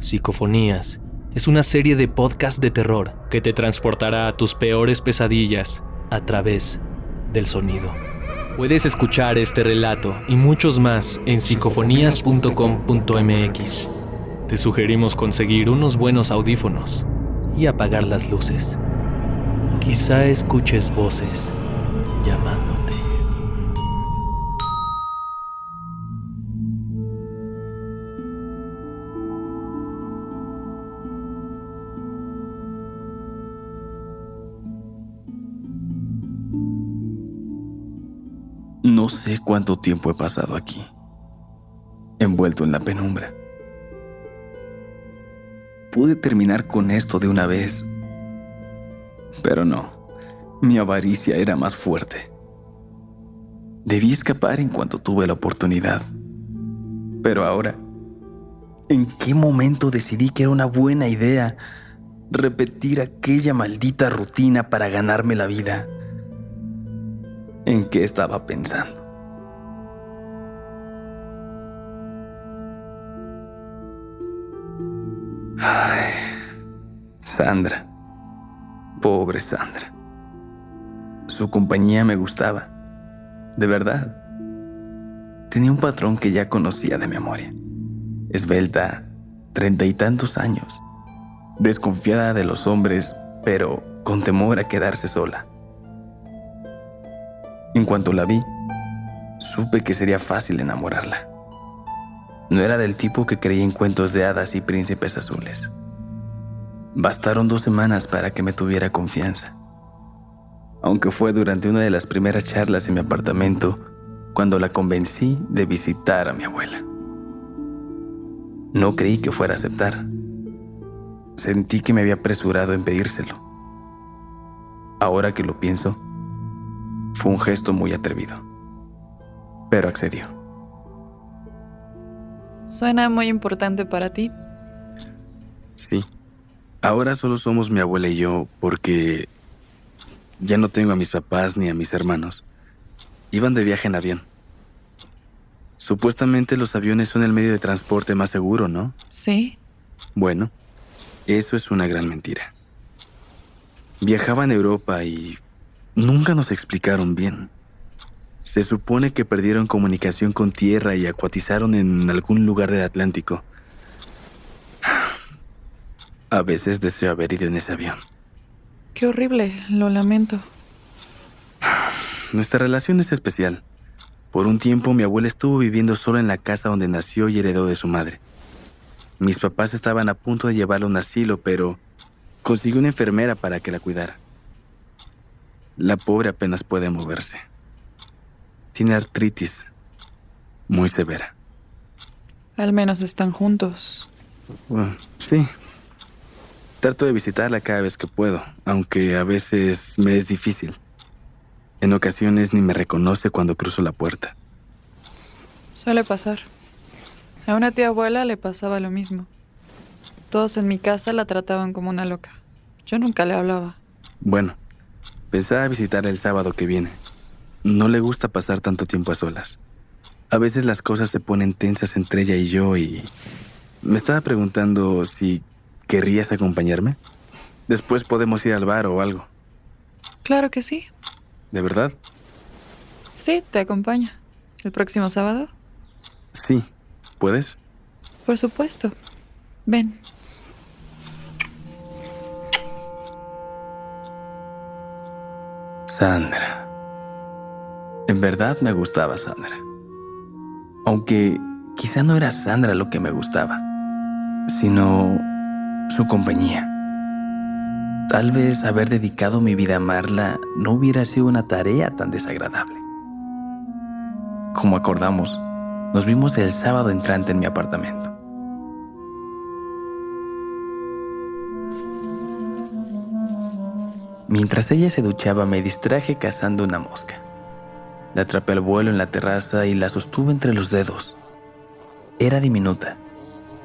Psicofonías es una serie de podcasts de terror que te transportará a tus peores pesadillas a través del sonido. Puedes escuchar este relato y muchos más en psicofonías.com.mx. Te sugerimos conseguir unos buenos audífonos y apagar las luces. Quizá escuches voces llamándote. No sé cuánto tiempo he pasado aquí, envuelto en la penumbra. Pude terminar con esto de una vez, pero no, mi avaricia era más fuerte. Debí escapar en cuanto tuve la oportunidad. Pero ahora, ¿en qué momento decidí que era una buena idea repetir aquella maldita rutina para ganarme la vida? ¿En qué estaba pensando? Ay, Sandra. Pobre Sandra. Su compañía me gustaba. De verdad. Tenía un patrón que ya conocía de memoria. Esbelta, 30 y tantos años. Desconfiada de los hombres, pero con temor a quedarse sola. En cuanto la vi, supe que sería fácil enamorarla. No era del tipo que creía en cuentos de hadas y príncipes azules. Bastaron 2 semanas para que me tuviera confianza. Aunque fue durante una de las primeras charlas en mi apartamento cuando la convencí de visitar a mi abuela. No creí que fuera a aceptar. Sentí que me había apresurado en pedírselo. Ahora que lo pienso, fue un gesto muy atrevido, pero accedió. Suena muy importante para ti. Sí, ahora solo somos mi abuela y yo porque ya no tengo a mis papás ni a mis hermanos. Iban de viaje en avión. Supuestamente los aviones son el medio de transporte más seguro, ¿no? Sí. Bueno, eso es una gran mentira. Viajaban a Europa y nunca nos explicaron bien. Se supone que perdieron comunicación con tierra y acuatizaron en algún lugar del Atlántico. A veces deseo haber ido en ese avión. Qué horrible, lo lamento. Nuestra relación es especial. Por un tiempo mi abuela estuvo viviendo sola en la casa donde nació y heredó de su madre. Mis papás estaban a punto de llevarla a un asilo, pero consiguió una enfermera para que la cuidara. La pobre apenas puede moverse. Tiene artritis muy severa. Al menos están juntos. Bueno, sí. Trato de visitarla cada vez que puedo, aunque a veces me es difícil. En ocasiones ni me reconoce cuando cruzo la puerta. Suele pasar. A una tía abuela le pasaba lo mismo. Todos en mi casa la trataban como una loca. Yo nunca le hablaba. Bueno, pensaba visitarla el sábado que viene. No le gusta pasar tanto tiempo a solas. A veces las cosas se ponen tensas entre ella y yo y me estaba preguntando si querrías acompañarme. Después podemos ir al bar o algo. Claro que sí. ¿De verdad? Sí, te acompaño. ¿El próximo sábado? Sí. ¿Puedes? Por supuesto. Ven. Sandra. En verdad me gustaba Sandra. Aunque quizá no era Sandra lo que me gustaba, sino su compañía. Tal vez haber dedicado mi vida a amarla no hubiera sido una tarea tan desagradable. Como acordamos, nos vimos el sábado entrante en mi apartamento. Mientras ella se duchaba, me distraje cazando una mosca. La atrapé al vuelo en la terraza y la sostuve entre los dedos. Era diminuta,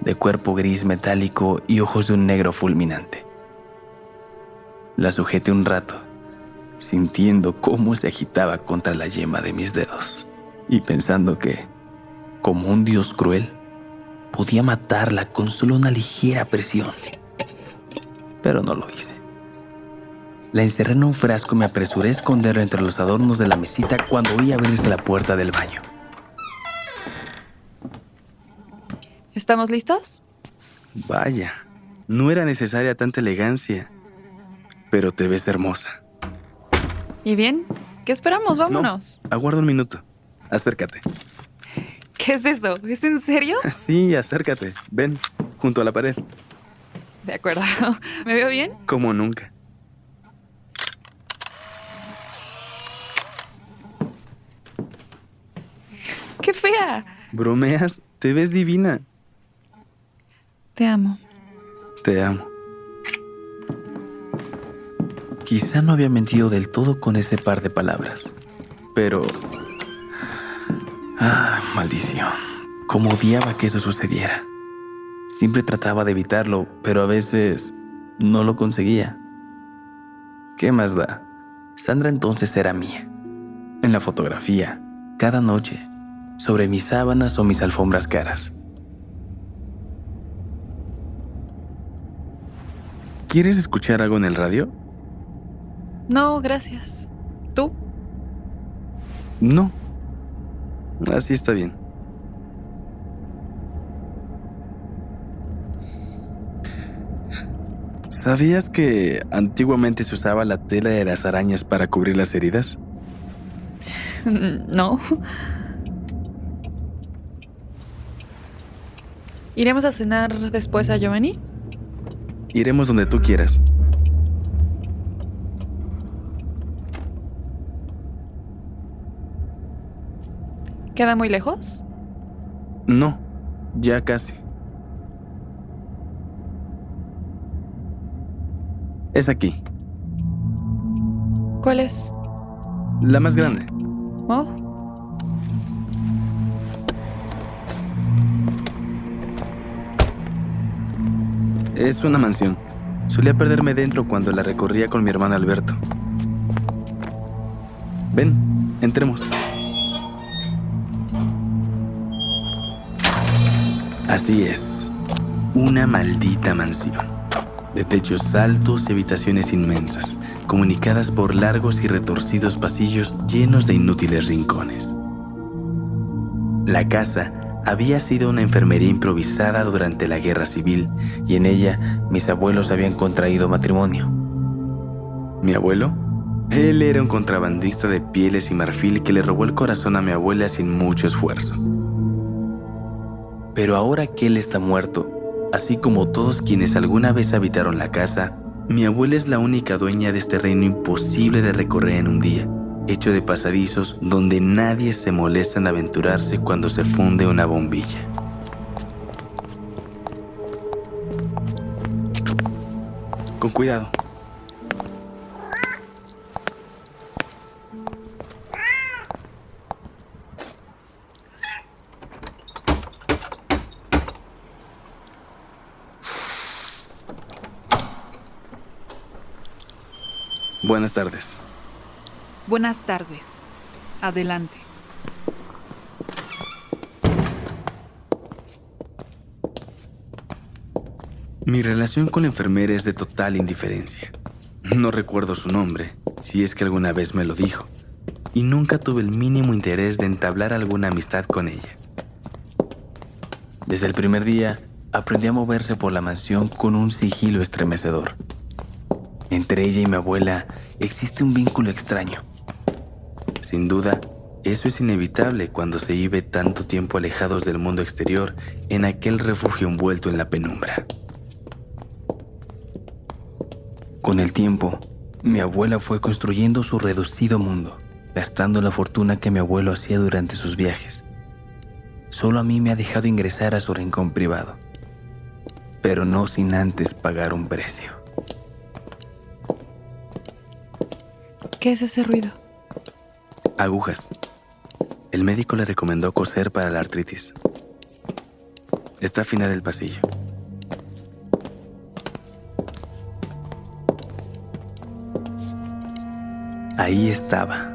de cuerpo gris metálico y ojos de un negro fulminante. La sujeté un rato, sintiendo cómo se agitaba contra la yema de mis dedos y pensando que, como un dios cruel, podía matarla con solo una ligera presión. Pero no lo hice. La encerré en un frasco y me apresuré a esconderla entre los adornos de la mesita cuando oí abrirse la puerta del baño. ¿Estamos listos? Vaya, no era necesaria tanta elegancia, pero te ves hermosa. ¿Y bien? ¿Qué esperamos? Vámonos. No, aguarda un minuto. Acércate. ¿Qué es eso? ¿Es en serio? Sí, acércate. Ven, junto a la pared. De acuerdo. ¿Me veo bien? Como nunca. ¡Qué fea! ¿Bromeas? Te ves divina. Te amo. Te amo. Quizá no había mentido del todo con ese par de palabras, pero... maldición. Cómo odiaba que eso sucediera. Siempre trataba de evitarlo, pero a veces no lo conseguía. ¿Qué más da? Sandra entonces era mía. En la fotografía, cada noche, sobre mis sábanas o mis alfombras caras. ¿Quieres escuchar algo en el radio? No, gracias. ¿Tú? No. Así está bien. ¿Sabías que antiguamente se usaba la tela de las arañas para cubrir las heridas? No. ¿Iremos a cenar después a Giovanni? Iremos donde tú quieras. ¿Queda muy lejos? No, ya casi. Es aquí, ¿Cuál es? la más grande. Oh, Es una mansión. Solía perderme dentro cuando la recorría con mi hermano Alberto. Ven, entremos. Así es, una maldita mansión, de techos altos y habitaciones inmensas, comunicadas por largos y retorcidos pasillos llenos de inútiles rincones. La casa había sido una enfermería improvisada durante la Guerra Civil y en ella mis abuelos habían contraído matrimonio. ¿Mi abuelo? Él era un contrabandista de pieles y marfil que le robó el corazón a mi abuela sin mucho esfuerzo. Pero ahora que él está muerto, así como todos quienes alguna vez habitaron la casa, mi abuela es la única dueña de este reino imposible de recorrer en un día, hecho de pasadizos donde nadie se molesta en aventurarse cuando se funde una bombilla. Con cuidado. Buenas tardes. Buenas tardes. Adelante. Mi relación con la enfermera es de total indiferencia. No recuerdo su nombre, si es que alguna vez me lo dijo, y nunca tuve el mínimo interés de entablar alguna amistad con ella. Desde el primer día, aprendí a moverse por la mansión con un sigilo estremecedor. Entre ella y mi abuela existe un vínculo extraño. Sin duda, eso es inevitable cuando se vive tanto tiempo alejados del mundo exterior en aquel refugio envuelto en la penumbra. Con el tiempo, mi abuela fue construyendo su reducido mundo, gastando la fortuna que mi abuelo hacía durante sus viajes. Solo a mí me ha dejado ingresar a su rincón privado, pero no sin antes pagar un precio. ¿qué es ese ruido? Agujas. El médico le recomendó coser para la artritis. Está a final del pasillo. Ahí estaba,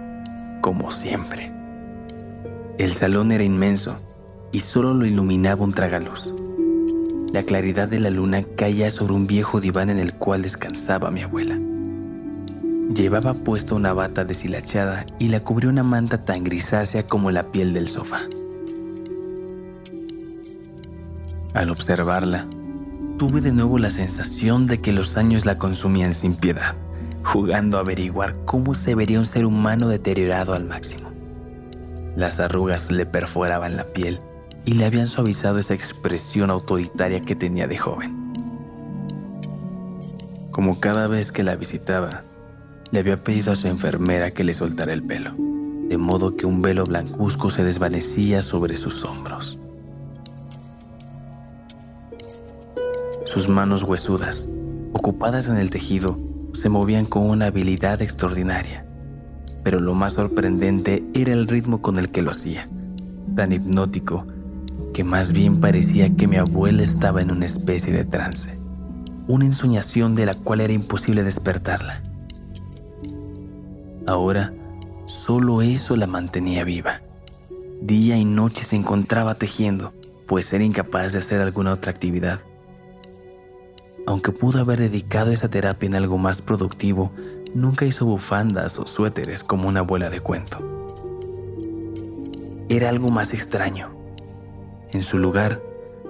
como siempre. El salón era inmenso y solo lo iluminaba un tragaluz, La claridad de la luna caía sobre un viejo diván en el cual descansaba mi abuela. Llevaba puesta una bata deshilachada y la cubrió una manta tan grisácea como la piel del sofá. Al observarla, tuve de nuevo la sensación de que los años la consumían sin piedad, jugando a averiguar cómo se vería un ser humano deteriorado al máximo. Las arrugas le perforaban la piel y le habían suavizado esa expresión autoritaria que tenía de joven. Como cada vez que la visitaba, le había pedido a su enfermera que le soltara el pelo, de modo que un velo blancuzco se desvanecía sobre sus hombros. Sus manos huesudas, ocupadas en el tejido, se movían con una habilidad extraordinaria, pero lo más sorprendente era el ritmo con el que lo hacía, tan hipnótico que más bien parecía que mi abuela estaba en una especie de trance, una ensoñación de la cual era imposible despertarla. Ahora, solo eso la mantenía viva. Día y noche se encontraba tejiendo, pues era incapaz de hacer alguna otra actividad. Aunque pudo haber dedicado esa terapia en algo más productivo, nunca hizo bufandas o suéteres como una abuela de cuento. Era algo más extraño. En su lugar,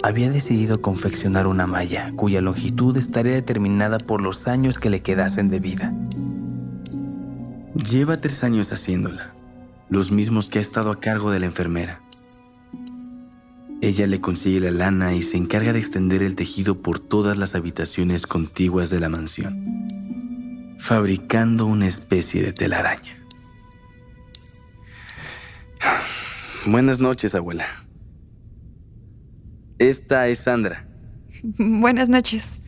había decidido confeccionar una malla cuya longitud estaría determinada por los años que le quedasen de vida. Lleva 3 años haciéndola, los mismos que ha estado a cargo de la enfermera. Ella le consigue la lana y se encarga de extender el tejido por todas las habitaciones contiguas de la mansión, fabricando una especie de telaraña. Buenas noches, abuela. Esta es Sandra. Buenas noches.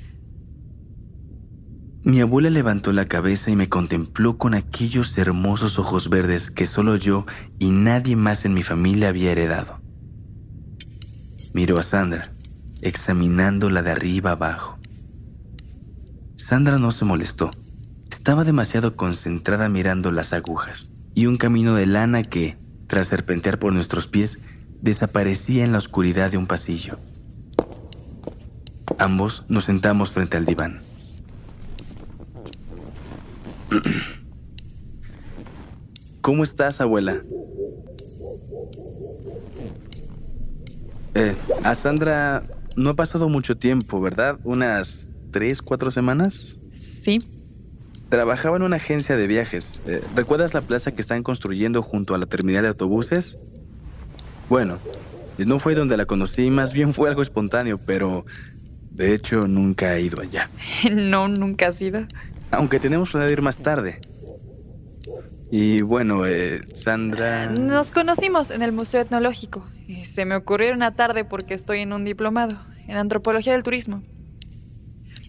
Mi abuela levantó la cabeza y me contempló con aquellos hermosos ojos verdes que solo yo y nadie más en mi familia había heredado. Miró a Sandra, examinándola de arriba abajo. Sandra no se molestó. Estaba demasiado concentrada mirando las agujas y un camino de lana que, tras serpentear por nuestros pies, desaparecía en la oscuridad de un pasillo. Ambos nos sentamos frente al diván. ¿Cómo estás, abuela? A Sandra no ha pasado mucho tiempo, ¿verdad? ¿Unas 3, 4 semanas? Sí. Trabajaba en una agencia de viajes. ¿Recuerdas la plaza que están construyendo junto a la terminal de autobuses? Bueno, no fue donde la conocí, más bien fue algo espontáneo, pero de hecho nunca he ido allá. No, nunca has ido. Aunque tenemos planeado ir más tarde. Y bueno, Sandra... Nos conocimos en el Museo Etnológico. Y se me ocurrió una tarde porque estoy en un diplomado en Antropología del Turismo.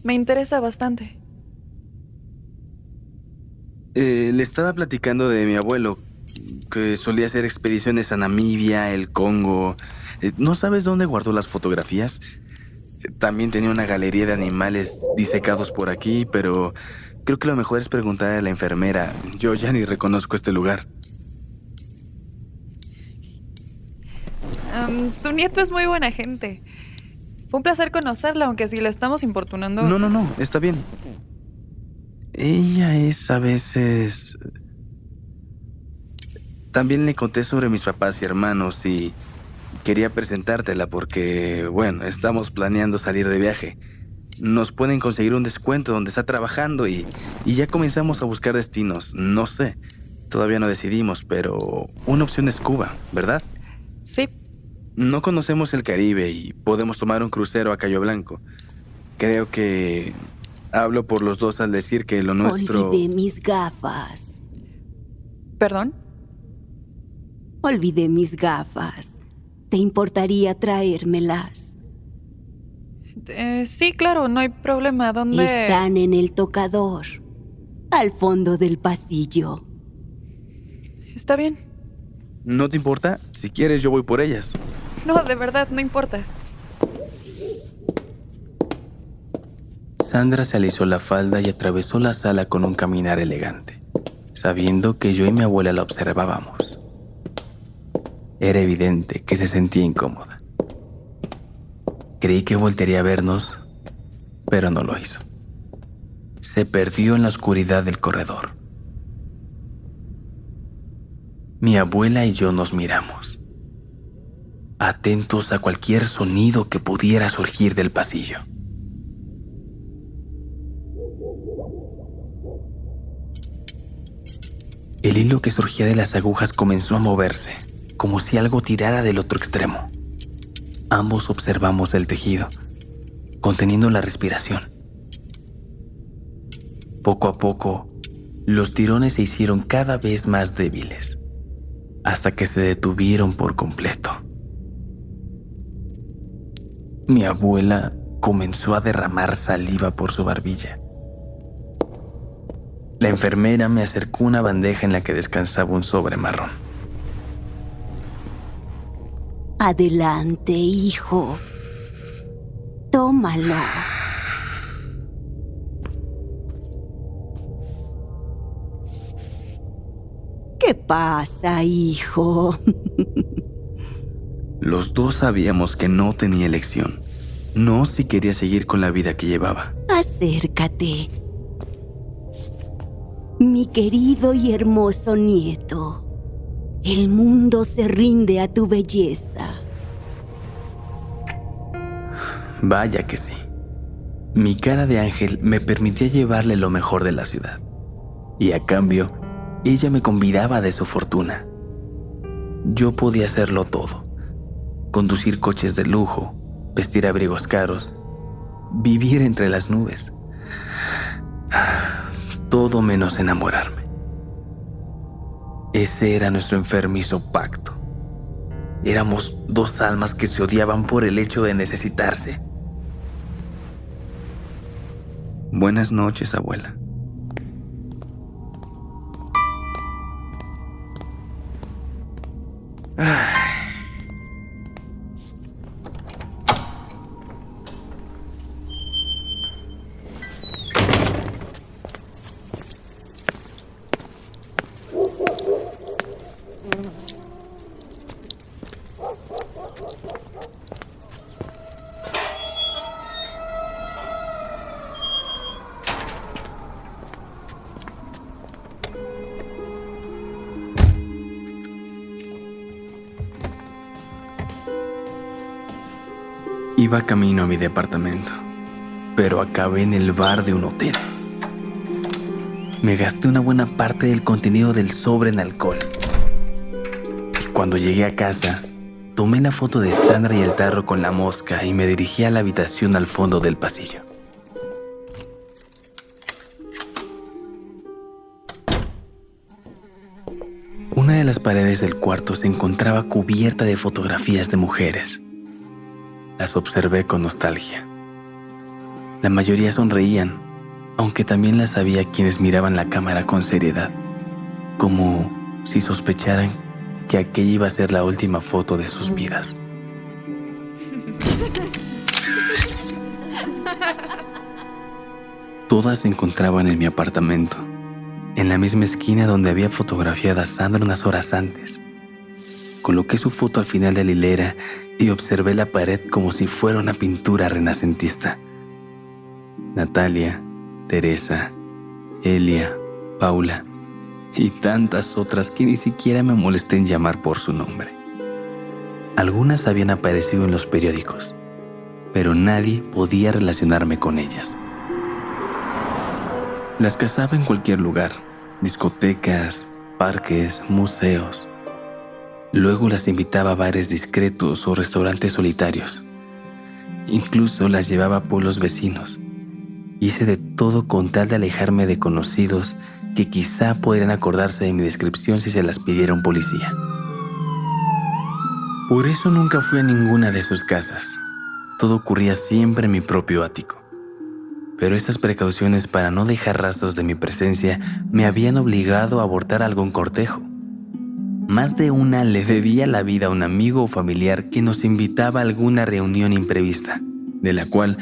Me interesa bastante. Le estaba platicando de mi abuelo, que solía hacer expediciones a Namibia, el Congo. ¿No sabes dónde guardó las fotografías? También tenía una galería de animales disecados por aquí, pero creo que lo mejor es preguntar a la enfermera. Yo ya ni reconozco este lugar. Su nieto es muy buena gente. Fue un placer conocerla, aunque si la estamos importunando... No, está bien. Ella es a veces... También le conté sobre mis papás y hermanos y quería presentártela porque, bueno, estamos planeando salir de viaje. Nos pueden conseguir un descuento donde está trabajando y ya comenzamos a buscar destinos. No sé, todavía no decidimos, pero una opción es Cuba, ¿verdad? Sí. No conocemos el Caribe y podemos tomar un crucero a Cayo Blanco. Creo que hablo por los dos al decir que lo nuestro... Olvidé mis gafas. ¿Perdón? Olvidé mis gafas. ¿Te importaría traérmelas? Sí, claro, no hay problema. ¿Dónde...? Están en el tocador, al fondo del pasillo. Está bien. ¿No te importa? Si quieres, yo voy por ellas. No, de verdad, no importa. Sandra se alisó la falda y atravesó la sala con un caminar elegante, sabiendo que yo y mi abuela la observábamos. Era evidente que se sentía incómoda. Creí que voltearía a vernos, pero no lo hizo. Se perdió en la oscuridad del corredor. Mi abuela y yo nos miramos, atentos a cualquier sonido que pudiera surgir del pasillo. El hilo que surgía de las agujas comenzó a moverse, como si algo tirara del otro extremo. Ambos observamos el tejido, conteniendo la respiración. Poco a poco, los tirones se hicieron cada vez más débiles, hasta que se detuvieron por completo. Mi abuela comenzó a derramar saliva por su barbilla. La enfermera me acercó una bandeja en la que descansaba un sobre marrón. Adelante, hijo. Tómalo. ¿Qué pasa, hijo? Los dos sabíamos que no tenía elección. No si quería seguir con la vida que llevaba. Acércate. Mi querido y hermoso nieto, el mundo se rinde a tu belleza. Vaya que sí. Mi cara de ángel me permitía llevarle lo mejor de la ciudad. Y a cambio, ella me convidaba de su fortuna. Yo podía hacerlo todo. Conducir coches de lujo, vestir abrigos caros, vivir entre las nubes. Todo menos enamorarme. Ese era nuestro enfermizo pacto. Éramos dos almas que se odiaban por el hecho de necesitarse. Buenas noches, abuela. Iba camino a mi departamento, pero acabé en el bar de un hotel. Me gasté una buena parte del contenido del sobre en alcohol. Y cuando llegué a casa, tomé la foto de Sandra y el tarro con la mosca y me dirigí a la habitación al fondo del pasillo. Una de las paredes del cuarto se encontraba cubierta de fotografías de mujeres. Las observé con nostalgia. La mayoría sonreían, aunque también las había quienes miraban la cámara con seriedad, como si sospecharan que aquella iba a ser la última foto de sus vidas. Todas se encontraban en mi apartamento, en la misma esquina donde había fotografiado a Sandra unas horas antes. Coloqué su foto al final de la hilera y observé la pared como si fuera una pintura renacentista. Natalia, Teresa, Elia, Paula y tantas otras que ni siquiera me molesté en llamar por su nombre. Algunas habían aparecido en los periódicos, pero nadie podía relacionarme con ellas. Las cazaba en cualquier lugar, discotecas, parques, museos. Luego las invitaba a bares discretos o restaurantes solitarios. Incluso las llevaba a pueblos vecinos. Hice de todo con tal de alejarme de conocidos que quizá podrían acordarse de mi descripción si se las pidiera un policía. Por eso nunca fui a ninguna de sus casas. Todo ocurría siempre en mi propio ático. Pero estas precauciones para no dejar rastros de mi presencia me habían obligado a abortar algún cortejo. Más de una le debía la vida a un amigo o familiar que nos invitaba a alguna reunión imprevista, de la cual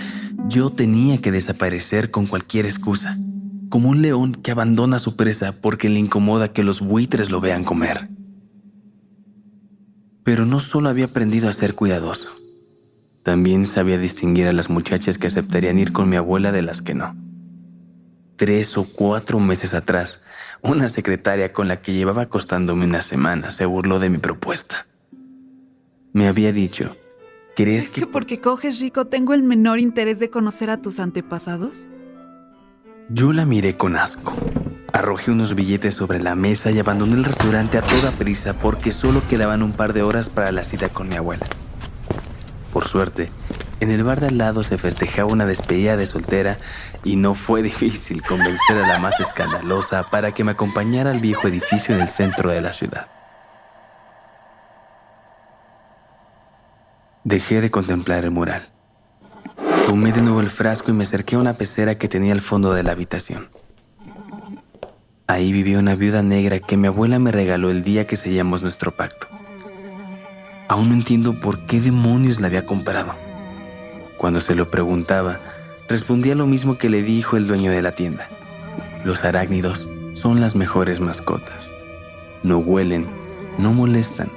yo tenía que desaparecer con cualquier excusa, como un león que abandona a su presa porque le incomoda que los buitres lo vean comer. Pero no solo había aprendido a ser cuidadoso, También sabía distinguir a las muchachas que aceptarían ir con mi abuela de las que no. 3 o 4 meses atrás, una secretaria con la que llevaba acostándome una semana se burló de mi propuesta. Me había dicho, ¿crees ¿Es que porque coges rico tengo el menor interés de conocer a tus antepasados? Yo la miré con asco. Arrojé unos billetes sobre la mesa y abandoné el restaurante a toda prisa porque solo quedaban un par de horas para la cita con mi abuela. Por suerte, en el bar de al lado se festejaba una despedida de soltera y no fue difícil convencer a la más escandalosa para que me acompañara al viejo edificio en el centro de la ciudad. Dejé de contemplar el mural. Tomé de nuevo el frasco y me acerqué a una pecera que tenía al fondo de la habitación. Ahí vivía una viuda negra que mi abuela me regaló el día que sellamos nuestro pacto. Aún no entiendo por qué demonios la había comprado. Cuando se lo preguntaba, respondía lo mismo que le dijo el dueño de la tienda. Los arácnidos son las mejores mascotas. No huelen, no molestan,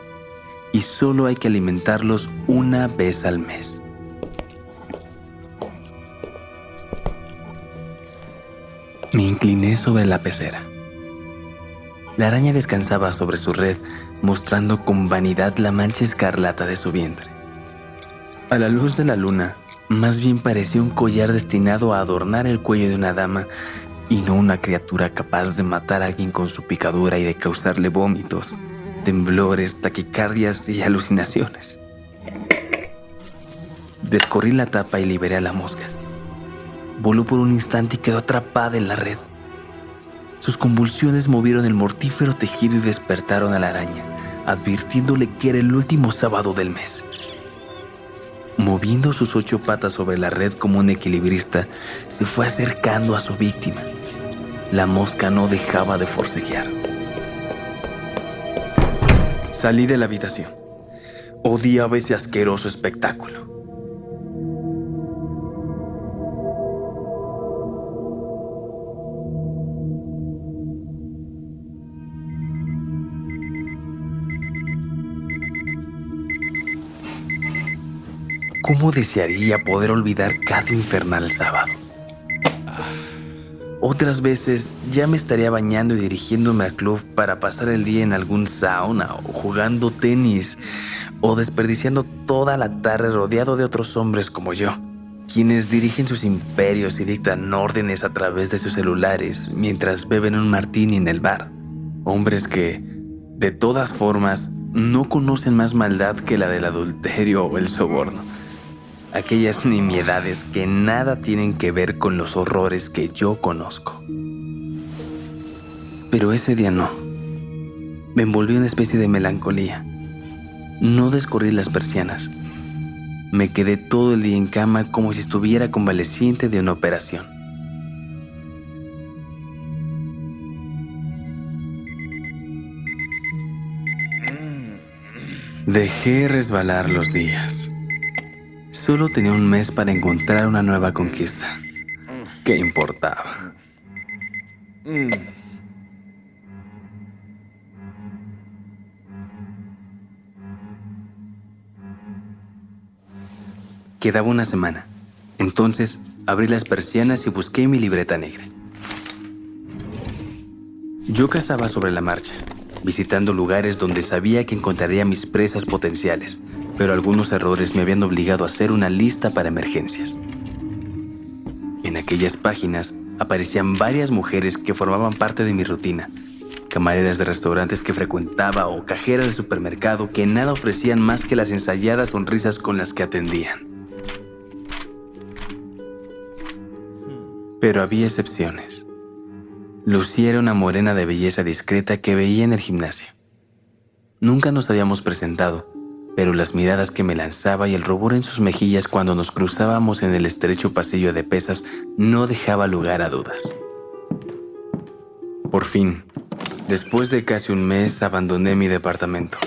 y solo hay que alimentarlos una vez al mes. Me incliné sobre la pecera. La araña descansaba sobre su red, mostrando con vanidad la mancha escarlata de su vientre. A la luz de la luna, más bien parecía un collar destinado a adornar el cuello de una dama y no una criatura capaz de matar a alguien con su picadura y de causarle vómitos, temblores, taquicardias y alucinaciones. Descorrí la tapa y liberé a la mosca. Voló por un instante y quedó atrapada en la red. Sus convulsiones movieron el mortífero tejido y despertaron a la araña, advirtiéndole que era el último sábado del mes. Moviendo sus 8 patas sobre la red como un equilibrista, se fue acercando a su víctima. La mosca no dejaba de forcejear. Salí de la habitación. Odiaba ese asqueroso espectáculo. ¿Cómo desearía poder olvidar cada infernal sábado? Otras veces ya me estaría bañando y dirigiéndome al club para pasar el día en algún sauna o jugando tenis o desperdiciando toda la tarde rodeado de otros hombres como yo, quienes dirigen sus imperios y dictan órdenes a través de sus celulares mientras beben un martini en el bar. Hombres que, de todas formas, no conocen más maldad que la del adulterio o el soborno. Aquellas nimiedades que nada tienen que ver con los horrores que yo conozco. Pero ese día no. Me envolví una especie de melancolía. No descorrí las persianas. Me quedé todo el día en cama como si estuviera convaleciente de una operación. Dejé resbalar los días. Solo tenía un mes para encontrar una nueva conquista. ¿Qué importaba? Quedaba una semana. Entonces abrí las persianas y busqué mi libreta negra. Yo cazaba sobre la marcha, visitando lugares donde sabía que encontraría mis presas potenciales, pero algunos errores me habían obligado a hacer una lista para emergencias. En aquellas páginas aparecían varias mujeres que formaban parte de mi rutina, camareras de restaurantes que frecuentaba o cajeras de supermercado que nada ofrecían más que las ensayadas sonrisas con las que atendían. Pero había excepciones. Lucía era una morena de belleza discreta que veía en el gimnasio. Nunca nos habíamos presentado, pero las miradas que me lanzaba y el rubor en sus mejillas cuando nos cruzábamos en el estrecho pasillo de pesas no dejaba lugar a dudas. Por fin, después de casi un mes, abandoné mi departamento.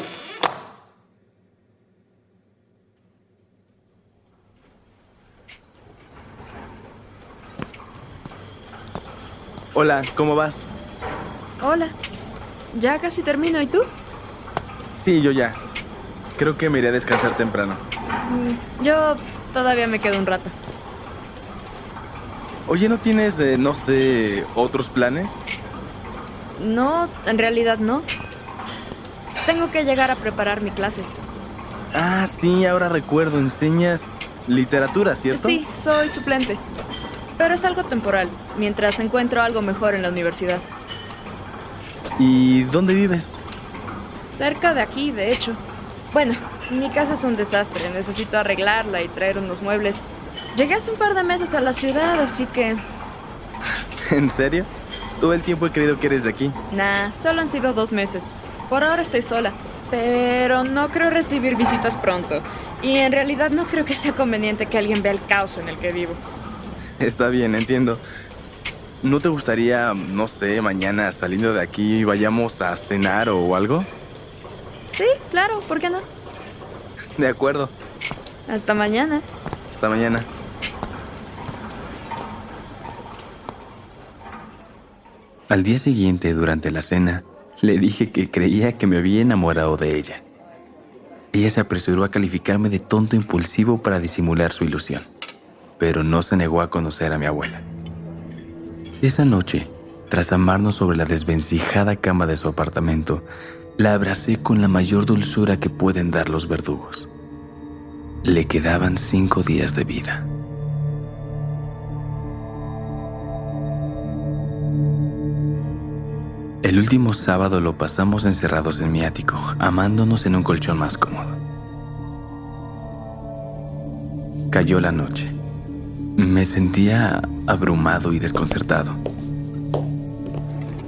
Hola, ¿cómo vas? Hola. Ya casi termino, ¿y tú? Sí, yo ya. Creo que me iré a descansar temprano. Yo todavía me quedo un rato. Oye, ¿no tienes, no sé, otros planes? No, en realidad no. Tengo que llegar a preparar mi clase. Ah, sí, ahora recuerdo, enseñas literatura, ¿cierto? Sí, soy suplente. Pero es algo temporal, mientras encuentro algo mejor en la universidad. ¿Y dónde vives? Cerca de aquí, de hecho. Bueno, mi casa es un desastre. Necesito arreglarla y traer unos muebles. Llegué hace un par de meses a la ciudad, así que... ¿En serio? Todo el tiempo he creído que eres de aquí. Nah, solo han sido 2 meses. Por ahora estoy sola. Pero no creo recibir visitas pronto. Y en realidad no creo que sea conveniente que alguien vea el caos en el que vivo. Está bien, entiendo. ¿No te gustaría, no sé, mañana saliendo de aquí vayamos a cenar o algo? Sí, claro, ¿por qué no? De acuerdo. Hasta mañana. Hasta mañana. Al día siguiente, durante la cena, le dije que creía que me había enamorado de ella. Ella se apresuró a calificarme de tonto impulsivo para disimular su ilusión, pero no se negó a conocer a mi abuela. Esa noche, tras amarnos sobre la desvencijada cama de su apartamento, la abracé con la mayor dulzura que pueden dar los verdugos. Le quedaban 5 días de vida. El último sábado lo pasamos encerrados en mi ático, amándonos en un colchón más cómodo. Cayó la noche. Me sentía abrumado y desconcertado.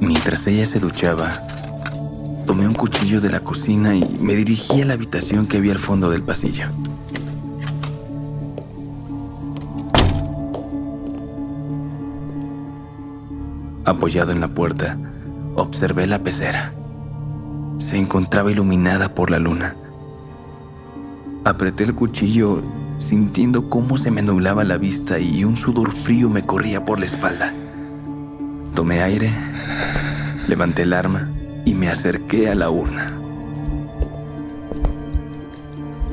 Mientras ella se duchaba, tomé un cuchillo de la cocina y me dirigí a la habitación que había al fondo del pasillo. Apoyado en la puerta, observé la pecera. Se encontraba iluminada por la luna. Apreté el cuchillo sintiendo cómo se me nublaba la vista y un sudor frío me corría por la espalda. Tomé aire, levanté el arma y me acerqué a la urna.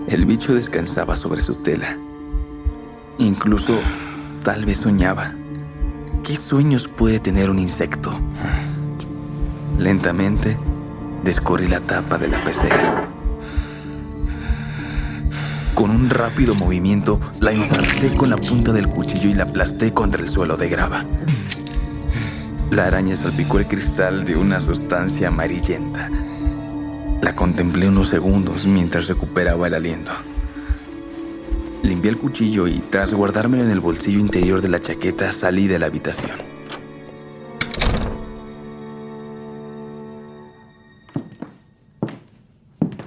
El bicho descansaba sobre su tela. Incluso tal vez soñaba. ¿Qué sueños puede tener un insecto? Lentamente descorrí la tapa de la pecera. Con un rápido movimiento, la ensarté con la punta del cuchillo y la aplasté contra el suelo de grava. La araña salpicó el cristal de una sustancia amarillenta. La contemplé unos segundos mientras recuperaba el aliento. Limpié el cuchillo y, tras guardármelo en el bolsillo interior de la chaqueta, salí de la habitación.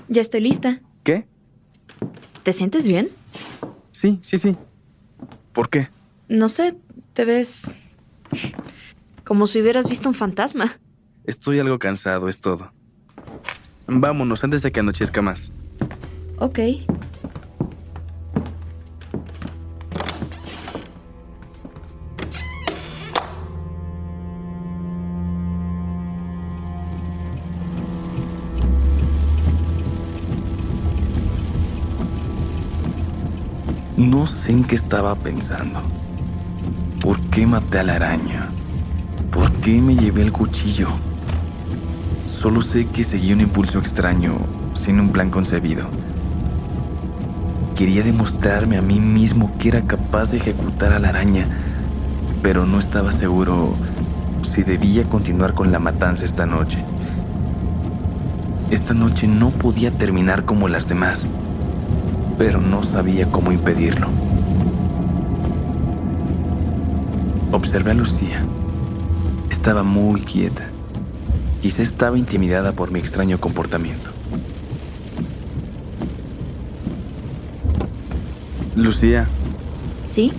Ya estoy lista. ¿Qué? ¿Te sientes bien? Sí. ¿Por qué? No sé, te ves... como si hubieras visto un fantasma. Estoy algo cansado, es todo. Vámonos antes de que anochezca más. Ok. No sé en qué estaba pensando. ¿Por qué maté a la araña? ¿Por qué me llevé el cuchillo? Solo sé que seguí un impulso extraño, sin un plan concebido. Quería demostrarme a mí mismo que era capaz de ejecutar a la araña, pero no estaba seguro si debía continuar con la matanza esta noche. Esta noche no podía terminar como las demás, pero no sabía cómo impedirlo. Observé a Lucía. Estaba muy quieta. Quizá estaba intimidada por mi extraño comportamiento. Lucía. ¿Sí?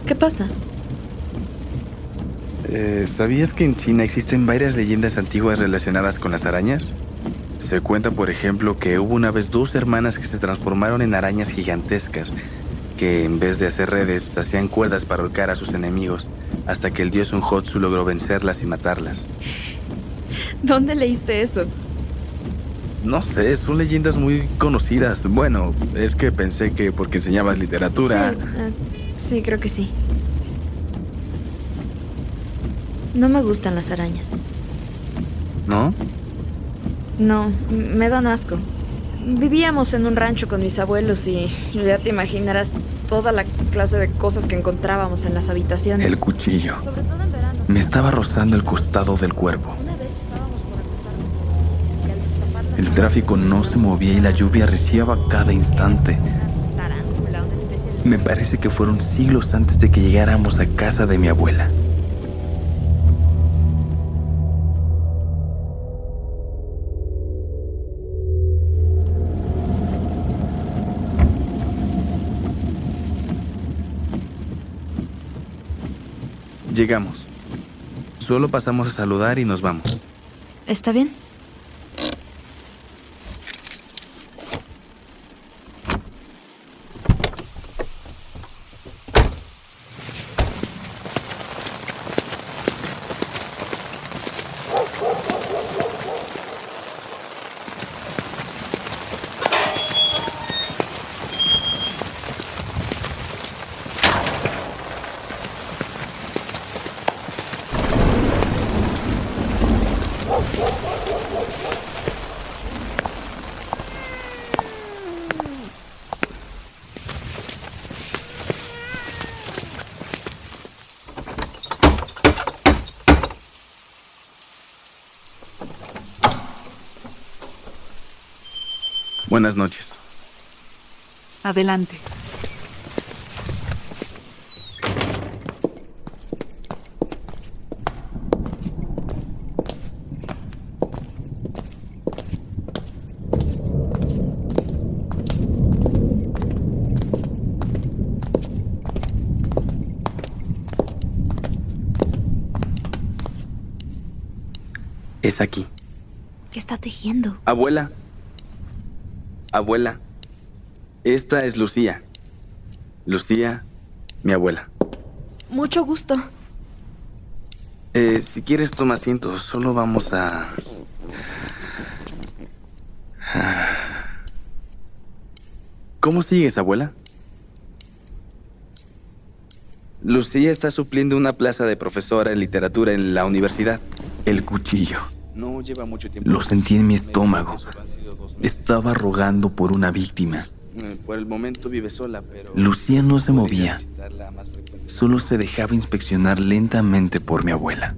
¿Qué pasa? ¿Sabías que en China existen varias leyendas antiguas relacionadas con las arañas? Se cuenta, por ejemplo, que hubo una vez 2 hermanas que se transformaron en arañas gigantescas, que en vez de hacer redes, hacían cuerdas para ahorcar a sus enemigos, hasta que el dios Unhotsu logró vencerlas y matarlas. ¿Dónde leíste eso? No sé, son leyendas muy conocidas. Bueno, es que pensé que porque enseñabas literatura... Sí, creo que sí. No me gustan las arañas. ¿No? No, me dan asco. Vivíamos en un rancho con mis abuelos y ya te imaginarás toda la clase de cosas que encontrábamos en las habitaciones. El cuchillo Sobre todo en verano. me estaba rozando el costado del cuerpo. Una vez estábamos por acostarnos y al destapar las El tráfico no se movía y la lluvia arreciaba cada instante. una tarántula, una especie de... Me parece que fueron siglos antes de que llegáramos a casa de mi abuela. Llegamos. Solo pasamos a saludar y nos vamos. ¿Está bien? Buenas noches. Adelante. Es aquí. ¿Qué está tejiendo? Abuela. Abuela. Esta es Lucía. Lucía, mi abuela. Mucho gusto. Si quieres, toma asiento. Solo vamos a... ¿Cómo sigues, abuela? Lucía está supliendo una plaza de profesora en literatura en la universidad. El cuchillo. No lleva mucho tiempo. Lo sentí en mi estómago. Estaba rogando por una víctima. Por el momento vive sola, pero... Lucía no se podría movía. visitarla más frecuentemente. Solo se dejaba inspeccionar lentamente por mi abuela.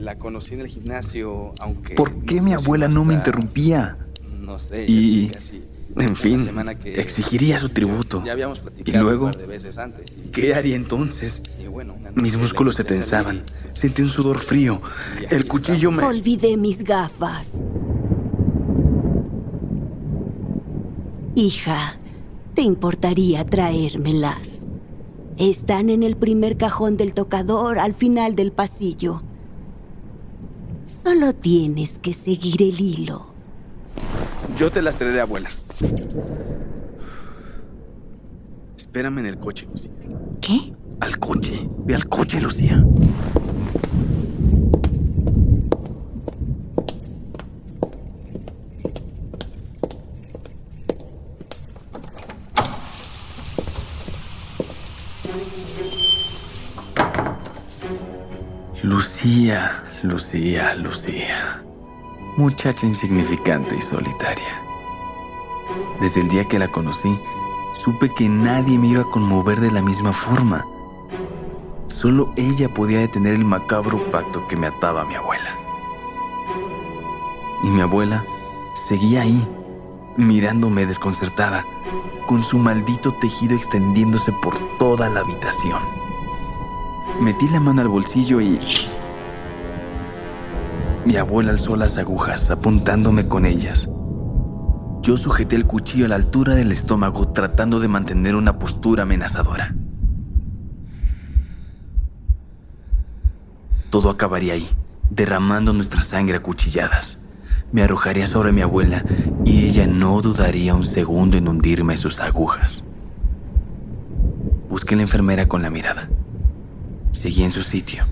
La conocí en el gimnasio, aunque... ¿Por qué mi abuela no me hasta- interrumpía? No sé, Y, ya casi en una fin, semana que- exigiría su tributo. Ya habíamos platicado ¿Y luego? un par de veces antes. ¿Qué haría entonces? Y bueno, una noche Mis músculos se le invité a salir tensaban. Sentí un sudor frío. El cuchillo me... Olvidé mis gafas. Hija, ¿te importaría traérmelas? Están en el primer cajón del tocador, al final del pasillo. Solo tienes que seguir el hilo. Yo te las traeré, abuela. Espérame en el coche, Lucía. ¿Qué? Al coche. Ve al coche, Lucía. Lucía, Lucía, Lucía. Muchacha insignificante y solitaria. Desde el día que la conocí, supe que nadie me iba a conmover de la misma forma. Solo ella podía detener el macabro pacto que me ataba a mi abuela. Y mi abuela seguía ahí, mirándome desconcertada, con su maldito tejido extendiéndose por toda la habitación. Metí la mano al bolsillo y... Mi abuela alzó las agujas, apuntándome con ellas. Yo sujeté el cuchillo a la altura del estómago, tratando de mantener una postura amenazadora. Todo acabaría ahí, derramando nuestra sangre a cuchilladas. Me arrojaría sobre mi abuela y ella no dudaría un segundo en hundirme sus agujas. Busqué a la enfermera con la mirada. Seguí en su sitio,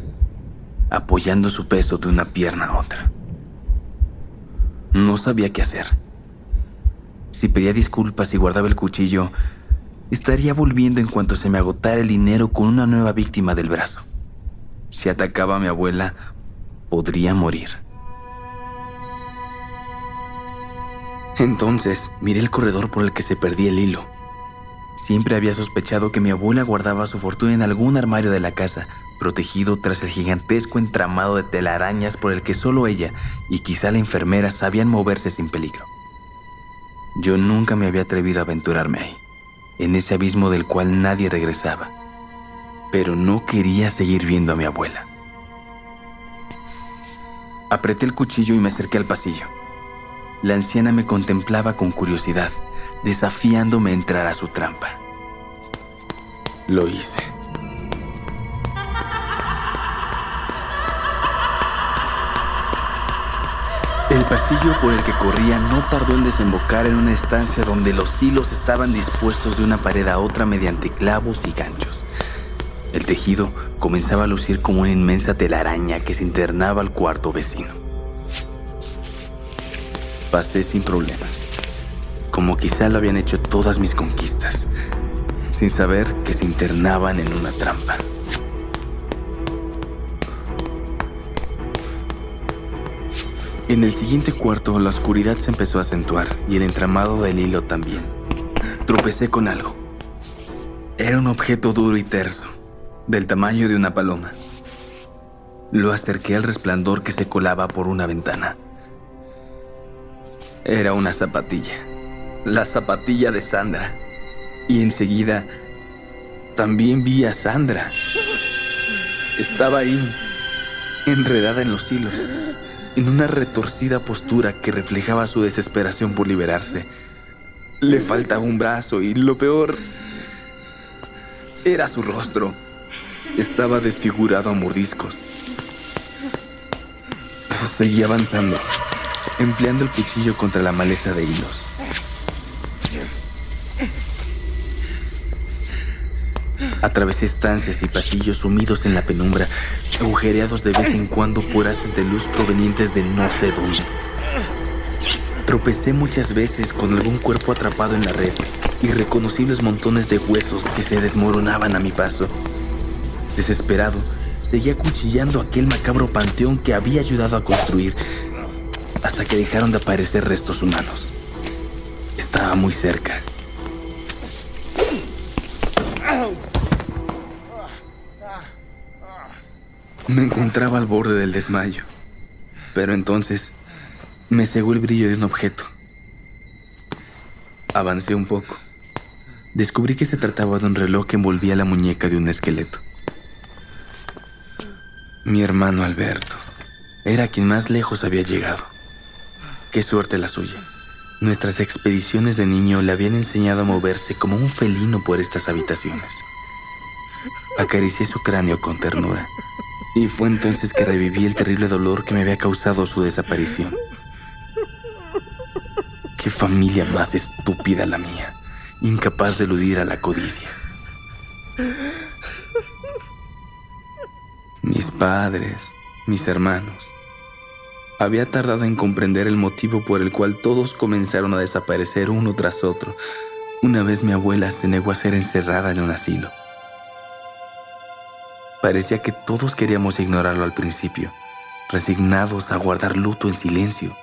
apoyando su peso de una pierna a otra. No sabía qué hacer. Si pedía disculpas y guardaba el cuchillo, estaría volviendo en cuanto se me agotara el dinero con una nueva víctima del brazo. Si atacaba a mi abuela, podría morir. Entonces miré el corredor por el que se perdía el hilo. Siempre había sospechado que mi abuela guardaba su fortuna en algún armario de la casa, protegido tras el gigantesco entramado de telarañas por el que solo ella y quizá la enfermera sabían moverse sin peligro. Yo nunca me había atrevido a aventurarme ahí, en ese abismo del cual nadie regresaba. Pero no quería seguir viendo a mi abuela. Apreté el cuchillo y me acerqué al pasillo. La anciana me contemplaba con curiosidad, desafiándome a entrar a su trampa. Lo hice. El pasillo por el que corría no tardó en desembocar en una estancia donde los hilos estaban dispuestos de una pared a otra mediante clavos y ganchos. El tejido comenzaba a lucir como una inmensa telaraña que se internaba al cuarto vecino. Pasé sin problemas, como quizá lo habían hecho todas mis conquistas, sin saber que se internaban en una trampa. En el siguiente cuarto, la oscuridad se empezó a acentuar y el entramado del hilo también. Tropecé con algo. Era un objeto duro y terso, del tamaño de una paloma. Lo acerqué al resplandor que se colaba por una ventana. Era una zapatilla, la zapatilla de Sandra. Y enseguida también vi a Sandra. Estaba ahí, enredada en los hilos, en una retorcida postura que reflejaba su desesperación por liberarse. Le faltaba un brazo y lo peor era su rostro. Estaba desfigurado a mordiscos. Seguí avanzando, empleando el cuchillo contra la maleza de hilos. Atravesé estancias y pasillos sumidos en la penumbra, agujereados de vez en cuando por haces de luz provenientes de no sé dónde. Tropecé muchas veces con algún cuerpo atrapado en la red, irreconocibles montones de huesos que se desmoronaban a mi paso. Desesperado, seguía cuchillando aquel macabro panteón que había ayudado a construir, hasta que dejaron de aparecer restos humanos. Estaba muy cerca. Me encontraba al borde del desmayo, pero entonces me cegó el brillo de un objeto. Avancé un poco. Descubrí que se trataba de un reloj que envolvía la muñeca de un esqueleto. Mi hermano Alberto era quien más lejos había llegado. Qué suerte la suya. Nuestras expediciones de niño le habían enseñado a moverse como un felino por estas habitaciones. Acaricié su cráneo con ternura. Y fue entonces que reviví el terrible dolor que me había causado su desaparición. Qué familia más estúpida la mía, incapaz de eludir a la codicia. Mis padres, mis hermanos. Había tardado en comprender el motivo por el cual todos comenzaron a desaparecer uno tras otro, una vez mi abuela se negó a ser encerrada en un asilo. Parecía que todos queríamos ignorarlo al principio, resignados a guardar luto en silencio.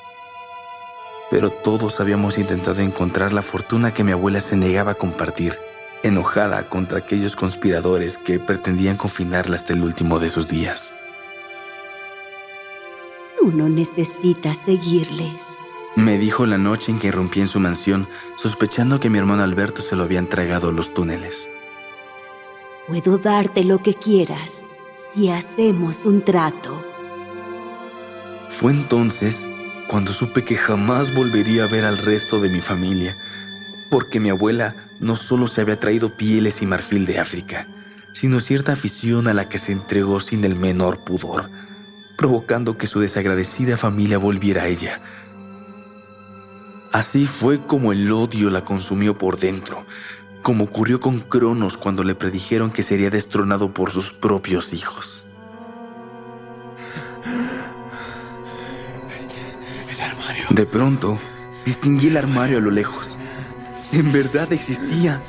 Pero todos habíamos intentado encontrar la fortuna que mi abuela se negaba a compartir, enojada contra aquellos conspiradores que pretendían confinarla hasta el último de sus días. Tú no necesitas seguirles, me dijo la noche en que irrumpí en su mansión, sospechando que mi hermano Alberto se lo habían tragado los túneles. Puedo darte lo que quieras si hacemos un trato. Fue entonces cuando supe que jamás volvería a ver al resto de mi familia, porque mi abuela no solo se había traído pieles y marfil de África, sino cierta afición a la que se entregó sin el menor pudor, provocando que su desagradecida familia volviera a ella. Así fue como el odio la consumió por dentro, como ocurrió con Cronos cuando le predijeron que sería destronado por sus propios hijos. El armario. De pronto, distinguí el armario a lo lejos. En verdad existía.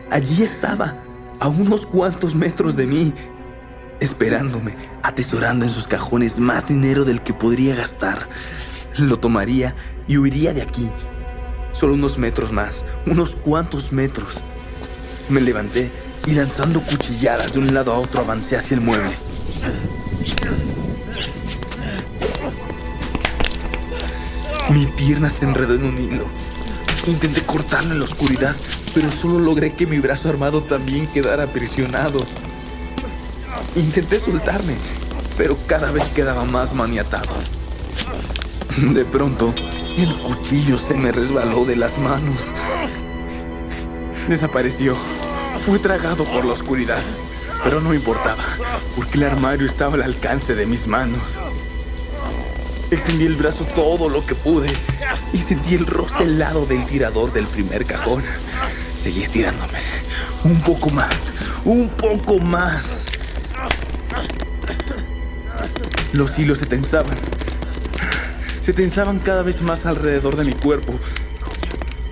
Allí estaba, a unos cuantos metros de mí, esperándome, atesorando en sus cajones más dinero del que podría gastar. Lo tomaría y huiría de aquí. Solo unos metros más, unos cuantos metros. Me levanté y lanzando cuchilladas de un lado a otro avancé hacia el mueble. Mi pierna se enredó en un hilo. Intenté cortarlo en la oscuridad, pero solo logré que mi brazo armado también quedara aprisionado. Intenté soltarme, pero cada vez quedaba más maniatado. De pronto, el cuchillo se me resbaló de las manos. Desapareció. Fue tragado por la oscuridad, pero no importaba, porque el armario estaba al alcance de mis manos. Extendí el brazo todo lo que pude y sentí el roce helado del tirador del primer cajón. Seguí estirándome. Un poco más, un poco más. Los hilos se tensaban. Se tensaban cada vez más alrededor de mi cuerpo.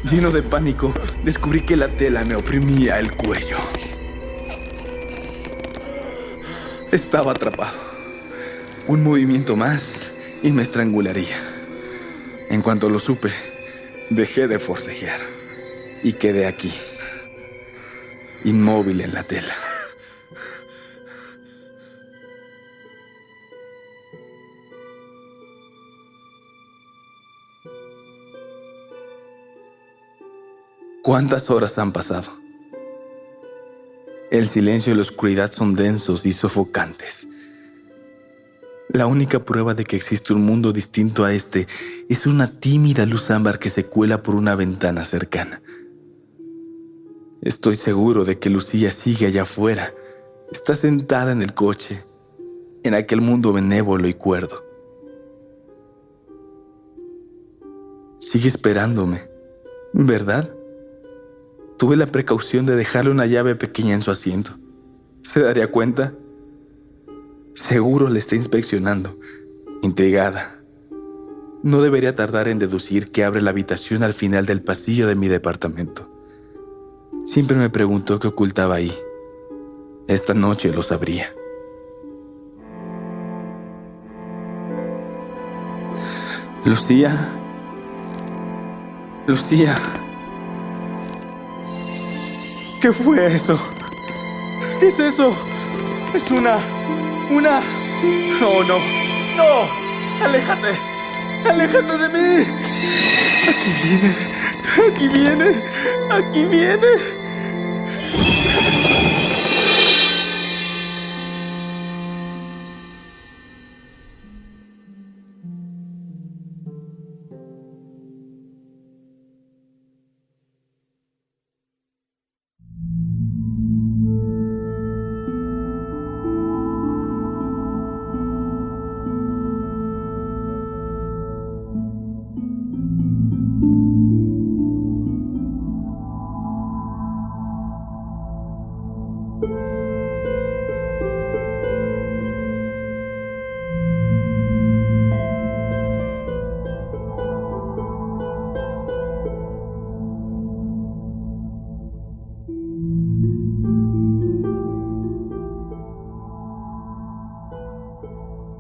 Lleno de pánico, descubrí que la tela me oprimía el cuello. Estaba atrapado. Un movimiento más y me estrangularía. En cuanto lo supe, dejé de forcejear y quedé aquí, inmóvil en la tela. ¿Cuántas horas han pasado? El silencio y la oscuridad son densos y sofocantes. La única prueba de que existe un mundo distinto a este es una tímida luz ámbar que se cuela por una ventana cercana. Estoy seguro de que Lucía sigue allá afuera. Está sentada en el coche, en aquel mundo benévolo y cuerdo. Sigue esperándome, ¿verdad? Tuve la precaución de dejarle una llave pequeña en su asiento. ¿Se daría cuenta? Seguro le está inspeccionando, intrigada. No debería tardar en deducir que abre la habitación al final del pasillo de mi departamento. Siempre me preguntó qué ocultaba ahí. Esta noche lo sabría. Lucía. Lucía. ¿Qué fue eso? ¿Qué es eso? Es una... ¡Oh, no! ¡No! ¡Aléjate! ¡Aléjate de mí! ¡Aquí viene! ¡Aquí viene! ¡Aquí viene!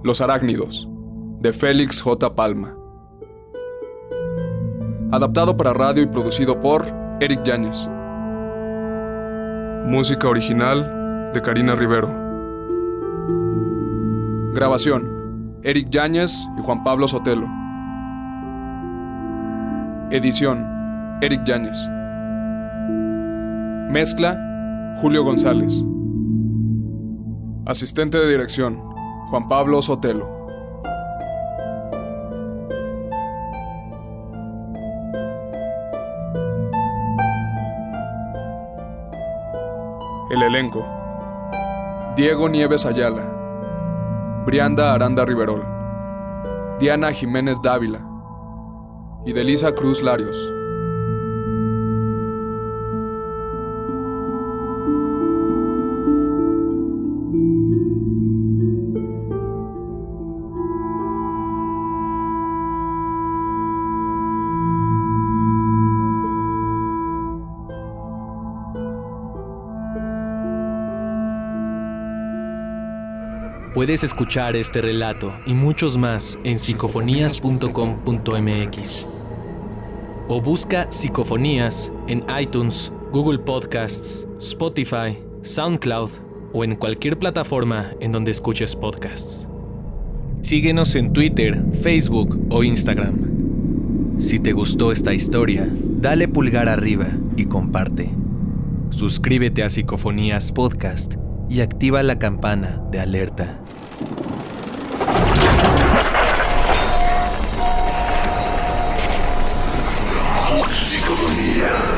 Los arácnidos, de Félix J. Palma. Adaptado para radio y producido por Eric Yáñez. Música original de Karina Rivero. Grabación, Eric Yáñez y Juan Pablo Sotelo. Edición, Eric Yáñez. Mezcla, Julio González. Asistente de dirección, Juan Pablo Sotelo. El elenco: Diego Nieves Ayala, Brianda Aranda Riverol, Diana Jiménez Dávila y Delisa Cruz Larios. Puedes escuchar este relato y muchos más en psicofonías.com.mx o busca Psicofonías en iTunes, Google Podcasts, Spotify, SoundCloud o en cualquier plataforma en donde escuches podcasts. Síguenos en Twitter, Facebook o Instagram. Si te gustó esta historia, dale pulgar arriba y comparte. Suscríbete a Psicofonías Podcast y activa la campana de alerta. Psicofonía.